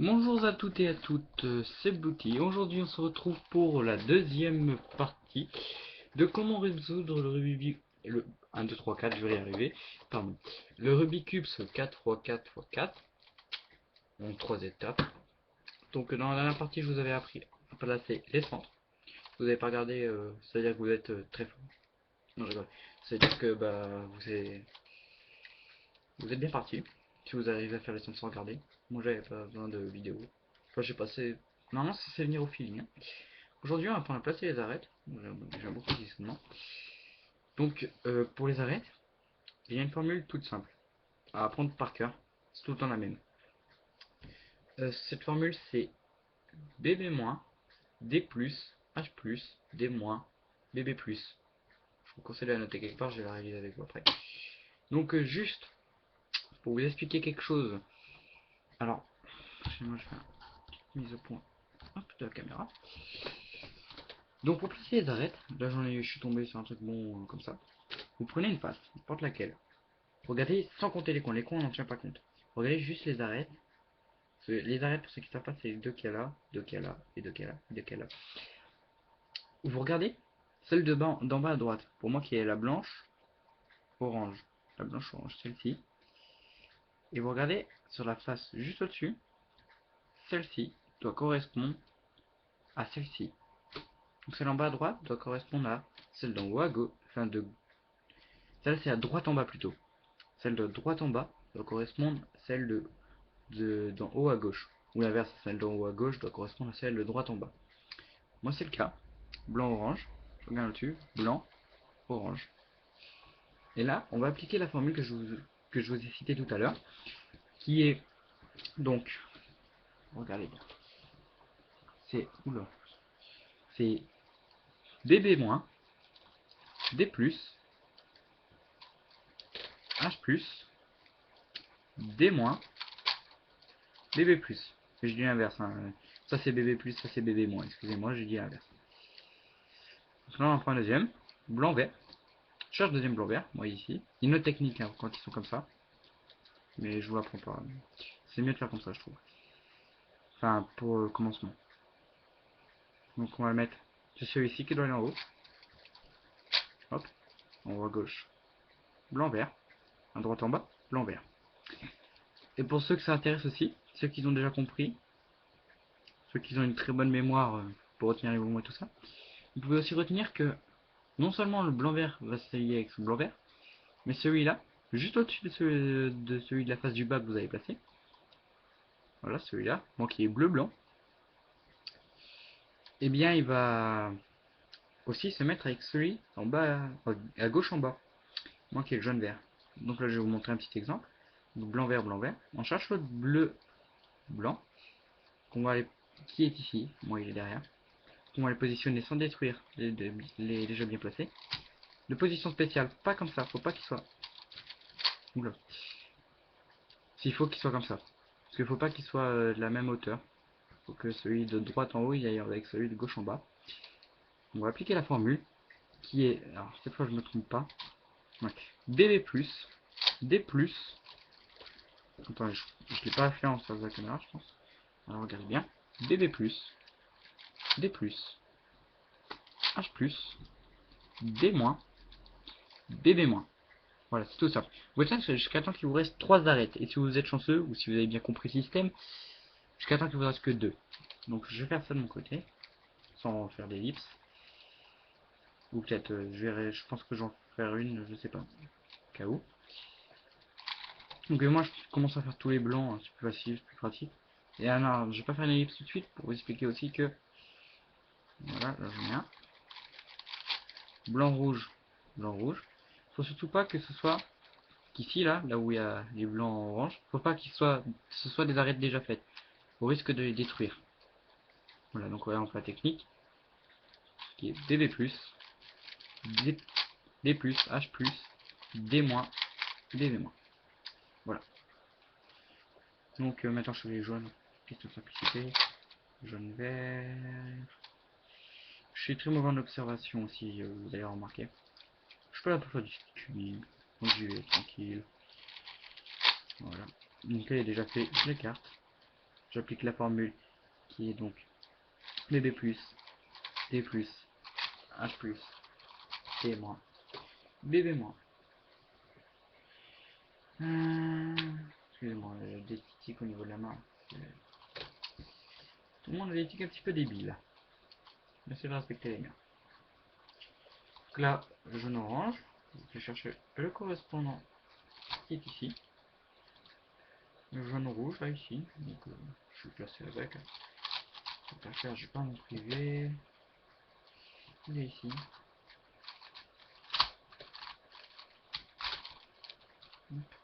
Bonjour à toutes et à toutes, c'est Bouti. Aujourd'hui, on se retrouve pour la deuxième partie de comment résoudre le Rubik's le 1, 2, 3, 4, je vais y arriver. Pardon. Le Rubik's Cube 4x4x4 en 3 étapes. Donc, dans la dernière partie, je vous avais appris à placer les centres. Vous n'avez pas regardé, c'est-à-dire que vous êtes très fort. Non, je rigole. C'est-à-dire que vous êtes bien parti. Si vous arrivez à faire les centres sans regarder. Moi, j'avais pas besoin de vidéo. Enfin, j'ai passé. Normalement, c'est venir au feeling, hein. Aujourd'hui, on va apprendre à placer les arêtes. J'aime beaucoup ce positionnement. Donc, pour les arêtes, il y a une formule toute simple à apprendre par cœur. C'est tout le temps la même. Cette formule, c'est BB-, D+, H+, D-, BB+. Je vous conseille de la noter quelque part, je vais la réaliser avec vous après. Donc, juste pour vous expliquer quelque chose. Alors, moi, je fais une mise au point de la caméra. Donc, pour placer les arêtes, là, je suis tombé sur un truc bon comme ça. Vous prenez une face, n'importe laquelle. Regardez sans compter les coins. Les coins, on n'en tient pas compte. Regardez juste les arêtes. Les arêtes, pour ceux qui ne savent pas, c'est les deux qu'il y a là, deux qu'il y a là, et deux qu'il y a là, et deux qu'il y a là. Vous regardez celle d'en bas à droite. Pour moi, qui est la blanche, orange. La blanche orange, celle-ci. Et vous regardez sur la face juste au-dessus. Celle-ci doit correspondre à celle-ci. Donc celle en bas à droite doit correspondre à celle d'en haut à gauche. Enfin, celle c'est à droite en bas plutôt. Celle de droite en bas doit correspondre à celle d'en haut à gauche. Ou l'inverse, celle d'en haut à gauche doit correspondre à celle de droite en bas. Moi c'est le cas. Blanc-orange. Je regarde au-dessus. Blanc, orange. Et là, on va appliquer la formule que je vous ai citée tout à l'heure. Qui est donc, regardez bien. C'est, oula, c'est BB-, D+, H+, D-, BB+. Je dis l'inverse, hein. Ça c'est BB+, ça c'est BB-. Excusez-moi, j'ai dit l'inverse. Donc là on en prend un deuxième. Blanc-vert. Je cherche deuxième blanc-vert, moi ici. Il y a une autre technique hein, quand ils sont comme ça. Mais je vous l'apprends pas. C'est mieux de faire comme ça, je trouve. Enfin, pour le commencement. Donc on va le mettre. C'est celui-ci qui doit aller en haut. Hop, en haut à gauche. Blanc-vert. À droite en bas, blanc-vert. Et pour ceux que ça intéresse aussi, ceux qui ont déjà compris, ceux qui ont une très bonne mémoire pour retenir les mots et tout ça, vous pouvez aussi retenir que non seulement le blanc-vert va s'allier avec ce blanc-vert, mais celui-là, juste au-dessus de celui de la face du bas que vous avez placé, voilà celui-là, donc qui est bleu-blanc, et eh bien il va aussi se mettre avec celui en bas, à gauche en bas, moi qui est le jaune-vert. Donc là je vais vous montrer un petit exemple. Blanc-vert, blanc-vert. On cherche l'autre bleu-blanc, qu'on va aller, qui est ici, moi il est derrière. On va les positionner sans détruire les jeux bien placés. De position spéciale, pas comme ça, faut pas qu'il soit. Oula. S'il faut qu'il soit comme ça. Parce qu'il faut pas qu'il soit de la même hauteur. Faut que celui de droite en haut il aille avec celui de gauche en bas. On va appliquer la formule qui est. Alors cette fois je me trompe pas. Ouais. BB+, D+. Attends, je l'ai pas fait en face de la caméra, je pense. Alors regardez bien. BB+, D+, H+, D-, BB-. Voilà, c'est tout ça. Vous faites ça jusqu'à temps qu'il vous reste 3 arêtes. Et si vous êtes chanceux, ou si vous avez bien compris le système, jusqu'à temps qu'il vous reste que 2. Donc je vais faire ça de mon côté, sans faire d'ellipse. Ou peut-être, je pense que j'en ferai une, je sais pas, au cas où. Donc moi je commence à faire tous les blancs, hein, c'est plus facile, c'est plus pratique. Et alors, je vais pas faire une ellipse tout de suite pour vous expliquer aussi que, voilà, là j'en ai un. Blanc, rouge, blanc, rouge. Faut surtout pas que ce soit qu'ici, là où il y a les blancs orange, faut pas ce soit des arêtes déjà faites, au risque de les détruire. Voilà, donc on fait la technique, qui est DB+, D+, D+, H+, D-, DV-. Voilà. Donc maintenant je fais les jaunes, question de simplicité. Jaune, vert. Je suis très mauvais en observation aussi, vous allez remarquer. Je peux là pour faire du tuning, donc j'y vais tranquille. Voilà. Donc là il est déjà fait les cartes. j'applique la formule qui est donc BB+, D+, H+, T-, BB-. Excusez-moi, des tics au niveau de la main. Tout le monde a des tics un petit peu débiles. Essayez de respecter les miens. Donc là, le jaune orange, je vais chercher le correspondant qui est ici. Le jaune rouge là ici, donc je suis placé avec. Je vais pas faire, je vais pas m'en priver. Il est ici. Hop.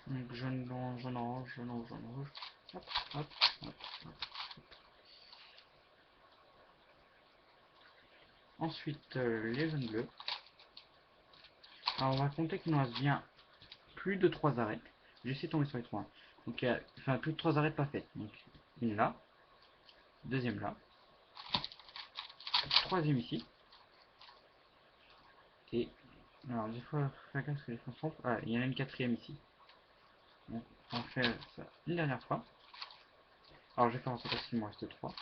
Donc jaune blanc, jaune orange, jaune rouge, jaune rouge. Hop, hop, hop, hop. Ensuite les jaunes bleus. Alors on va compter qu'il nous reste bien plus de 3 arêtes. J'essaie de tomber sur les 3. Donc il y a enfin, plus de 3 arêtes pas faites. Donc une là, deuxième là, troisième ici. Et alors des fois, faire gaffe parce que les fois sont. Ah, il y en a une quatrième ici. Donc on va faire ça une dernière fois. Alors je vais faire en sorte qu'il me reste 3.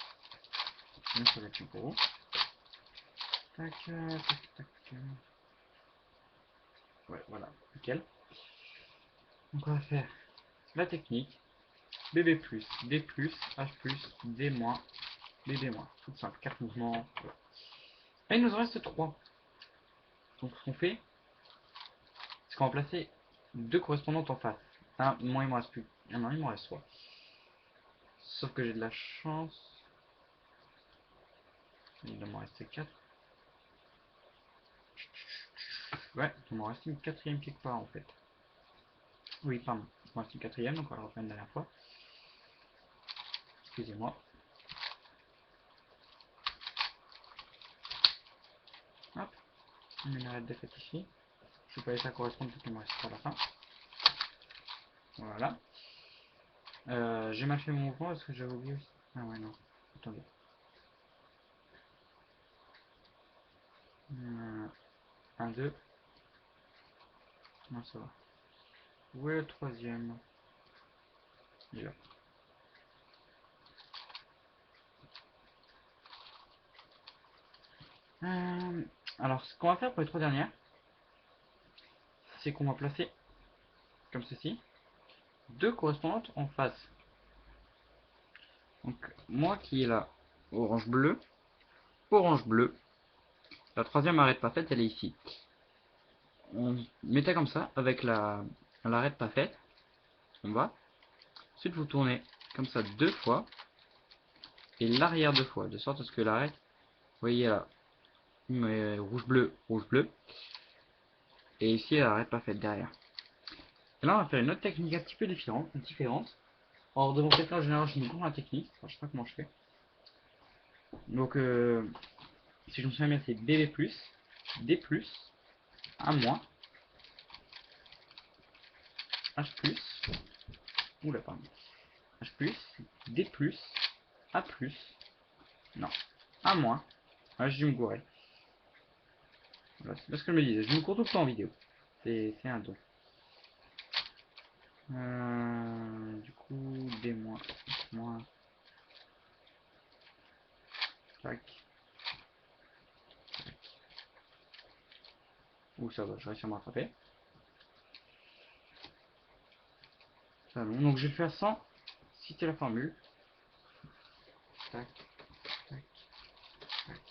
Donc ça va être pour vous. Tac, tac, tac. Ouais, voilà, nickel. Donc on va faire la technique BB+, D+, H+, D-, BB-. Tout simple, 4 mouvements. Voilà. Et il nous en reste 3. Donc ce qu'on fait, c'est qu'on va placer 2 correspondantes en face. Ah, moi il me reste plus. Ah non, il me reste 3. Sauf que j'ai de la chance. Il doit m'en rester 4. Ouais, il m'en reste une quatrième quelque part en fait. Oui, pardon. Il m'en reste une quatrième, donc on va la refaire une dernière fois. Excusez-moi. Hop. On met une arête de fait ici. Je vais pas laisser ça correspondre parce qu'il me reste pas à la fin. Voilà. J'ai mal fait mon mouvement parce que j'avais oublié aussi. Ah ouais, non. Attendez. 1, 2. Non, ça va. Où est le troisième? Il est là. Alors, ce qu'on va faire pour les 3 dernières, c'est qu'on va placer, comme ceci, 2 correspondantes en face. Donc, moi qui est là, orange-bleu, orange-bleu. La troisième arête pas faite, elle est ici. On mettait comme ça, avec l'arête pas faite, en bas. Ensuite, vous tournez comme ça 2 fois, et l'arrière 2 fois, de sorte à ce que l'arête, vous voyez là, rouge-bleu, rouge-bleu. Et ici, elle n'arrête pas faite derrière. Et là, on va faire une autre technique un petit peu différente. Alors, de mon côté, en général, je me cours la technique. Enfin, je sais pas comment je fais. Donc, si je me souviens bien, c'est BB+, D+, A-, H+, oula, pardon, H+, D+, A+, non, A-. Ah, j'ai dû me gourer. Voilà, c'est ce que je me disais. Je me cours tout le temps en vidéo. C'est un don. Du coup, D-, moins, tac, tac. Ouh, ça va, je réussis à me rattraper. Ça, bon. Donc, je vais faire sans citer la formule. Tac, tac, tac,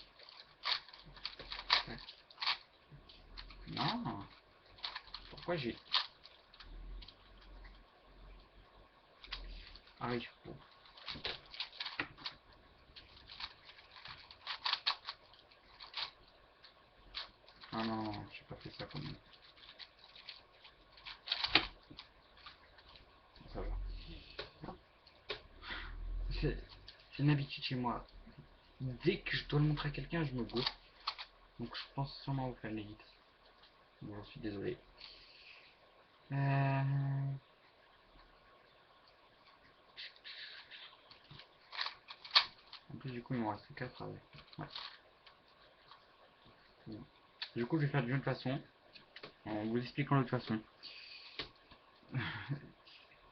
tac. Non. Pourquoi j'ai... Ah oui, bon. Ah non, j'ai pas fait ça comme... Ça va. C'est une habitude chez moi. Dès que je dois le montrer à quelqu'un, je me gourre. Donc je pense sûrement vous faire les hits. Bon, j'en suis désolé. En plus, du coup, il m'en reste 4 avec. Ouais. Bon. Du coup, je vais faire d'une autre façon. en vous expliquant de toute façon,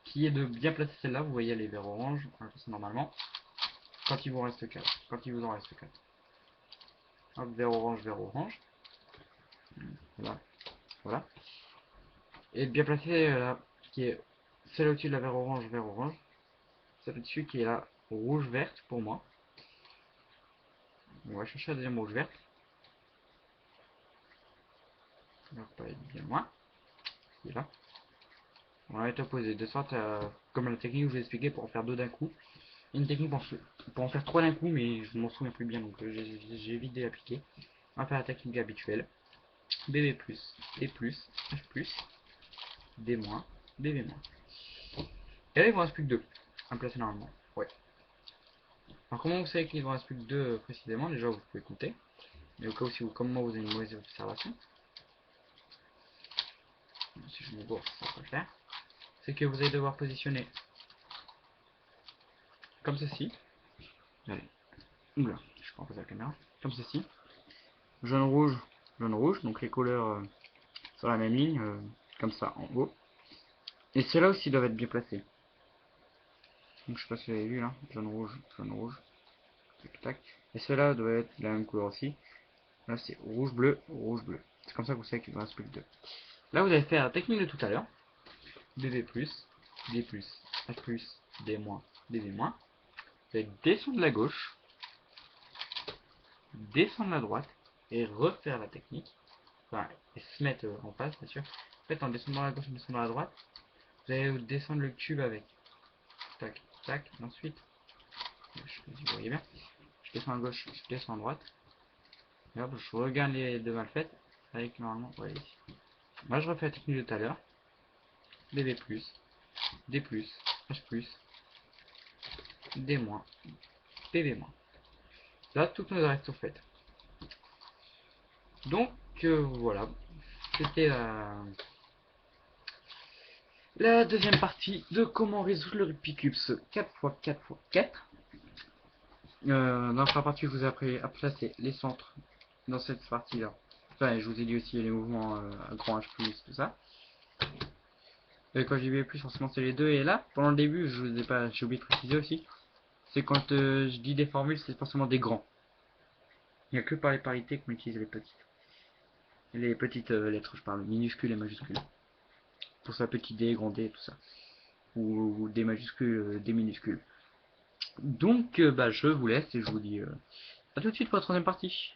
qui est de bien placer celle-là. Vous voyez les verres orange, on va passer normalement. Quand il vous reste 4, quand il vous en reste 4. Hop, vert orange, vert orange. Voilà, voilà. Et bien placer là, qui est celle au-dessus de la vert orange, vert orange. Celle au-dessus qui est la rouge verte pour moi. On va chercher la deuxième rouge verte. On va pas être bien loin. Qui est là. On va être opposé, de sorte à, comme la technique que je vous ai expliqué pour en faire deux d'un coup. Une technique pour en faire trois d'un coup, mais je m'en souviens plus bien, donc j'ai vite appliqué. On va faire la technique habituelle. BB+, D+, H+, D-, BB-. Et là, il vous reste plus que deux à placer normalement. Ouais. Alors, comment vous savez qu'il vous reste plus que deux précisément? Déjà, vous pouvez compter. Mais au cas où, si vous, comme moi, vous avez une mauvaise observation, si je me gourre, ça va pas le faire. C'est que vous allez devoir positionner comme ceci. Allez. Oula, je peux en poser la caméra. Comme ceci. Jaune, rouge. Donc les couleurs sur la même ligne, comme ça, en haut. Et ceux-là aussi doivent être bien placés. Donc je sais pas si vous avez vu là. Jaune, rouge. Tac, tac. Et ceux-là doivent être de la même couleur aussi. Là c'est rouge, bleu. C'est comme ça que vous savez qu'il ne reste plus que deux. Là vous allez faire la technique de tout à l'heure. BB+, D+, H+, D-, BB-. Vous allez descendre de la gauche, descendre la droite, et refaire la technique. Enfin, et se mettre en face, bien sûr. En fait, en descendant à la gauche, en descendant à la droite, vous allez descendre le cube avec. Tac, tac, et ensuite, je sais pas si vous voyez bien, je descends à gauche, je descends à droite. Et hop, je regarde les deux mal faites, avec normalement, ouais, ici. Là, je refais la technique de tout à l'heure. BB+, D+, H+, D-, BB-. Là, toutes nos arrêts sont faites. Donc, voilà. C'était la deuxième partie de comment résoudre le Rubik's Cube 4x4x4. Dans la première partie, je vous ai appris à placer les centres dans cette partie-là. Enfin, je vous ai dit aussi les mouvements à grand H+, tout ça. Et quand j'ai vu plus, forcément c'est les deux. Et là, pendant le début, je vous ai pas, j'ai oublié de préciser aussi, c'est quand je dis des formules, c'est forcément des grands. Il n'y a que par les parités qu'on utilise les petites. Les petites lettres, je parle, minuscules et majuscules. Pour ça, petit d, grand d, tout ça. Ou des majuscules, des minuscules. Donc, bah, je vous laisse et je vous dis à tout de suite pour la troisième partie.